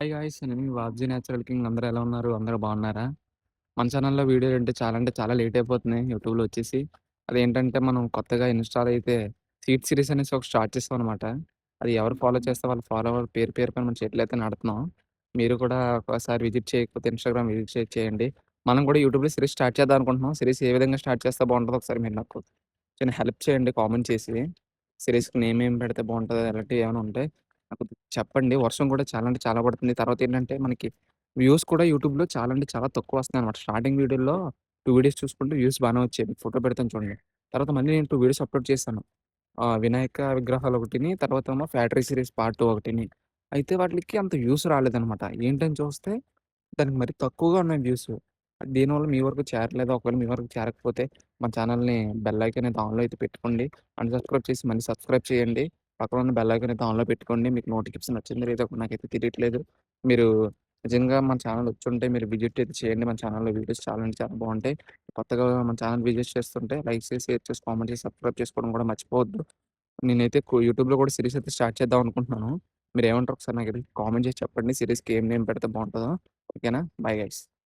Hi guys! నేను మీ 'వాబ్జీ natural king' అందరూ ఎలా ఉన్నారు? అందరూ బాగున్నారా? మన ఛానెల్‌లో వీడియోలంటే అంటే చాలా లేట్ అయిపోతున్నాయి యూట్యూబ్‌లో వచ్చేసి. అదేంటంటే మనం కొత్తగా ఇన్‌స్టాల్ అయితే సీడ్ సిరీస్ అనేసి ఒకటి స్టార్ట్ చేసామనమాట. అది ఎవరు ఫాలో చేస్తే వాళ్ళు ఫాలోవర్ పేరు పేరు పైన మన చేతులైతే నడుతున్నాం. మీరు కూడా ఒకసారి విజిట్ చేయకపోతే ఇన్‌స్టాగ్రామ్ చేయండి. మనం కూడా యూట్యూబ్‌లో సిరీస్ స్టార్ట్ చేద్దాం అనుకుంటున్నాం. సిరీస్ ఏ విధంగా స్టార్ట్ చేస్తే బాగుంటదో ఒకసారి మీరు నాకు చిన్న హెల్ప్ చేయండి కామెంట్ చేసి. సిరీస్‌కి నేమ్ ఏం పెడితే బాగుంటదో అలాంటివి ఏమైనా ఉంటే నాకు చెప్పండి. వర్షం కూడా చాలా అంటే చాలా పడుతుంది. తర్వాతేంటంటే మనకి వ్యూస్ కూడా యూట్యూబ్‌లో చాలా అంటే చాలా తక్కువొస్తున్నాయన్నమాట. స్టార్టింగ్ వీడియోలో 2 వీడియోస్ చూసుకుంటే వ్యూస్ బానే వచ్చాయి. మీకు ఫోటో పెడతాను చూడండి. తర్వాత మళ్ళీ నేను 2 వీడియోస్ అప్‌లోడ్ చేశాను. వినాయక విగ్రహాలొకటిని, తర్వాతేమో ఫ్యాక్టరీ సీరీస్ పార్ట్ 2 ఒకటిని. అయితే వాటిలికి అంత వ్యూస్ రాలేదన్నమాట. ఏంటని చూస్తే దానికి మరి తక్కువగా ఉన్నాయి వ్యూస్. దీనివల్ల మీ వరకు చేరలేదా? ఒకవేళ మీ వరకు చేరకపోతే మన ఛానెల్‌ని బెల్ ఐకాన్ అయితే ఆన్‌లో అయితే పెట్టుకోండి. అన్‌సబ్స్క్రైబ్ చేసి మళ్ళీ సబ్స్క్రైబ్ చేయండి. పక్కన ఉన్న బెల్ ఐకాన్ అయితే ఆన్‌లో పెట్టుకోండి. మీకు నోటిఫికేషన్ వచ్చిందో లేదో నాకైతే తెలియట్లేదు. మీరు నిజంగా మన ఛానెల్ వచ్చుంటే మీరు విజిట్ అయితే చేయండి. మన ఛానెల్‌లో వీడియోస్ చాలా అంటే చాలా బాగుంటాయి. కొత్తగా మన ఛానెల్ విజిట్ చేస్తుంటే లైక్ చేసి, షేర్ చేసి, కామెంట్ చేసి, సబ్స్క్రైబ్ చేసుకోవడం కూడా మర్చిపోవద్దు. నేనైతే యూట్యూబ్‌లో కూడా సీరీస్ అయితే స్టార్ట్ చేద్దాం అనుకుంటున్నాను. మీరేమంటారో ఒకసారి నాకైతే కామెంట్ చేసి చెప్పండి. సీరీస్‌కి ఏం నేమ్ పెడితే బాగుంటదో. ఓకేనా? Bye guys.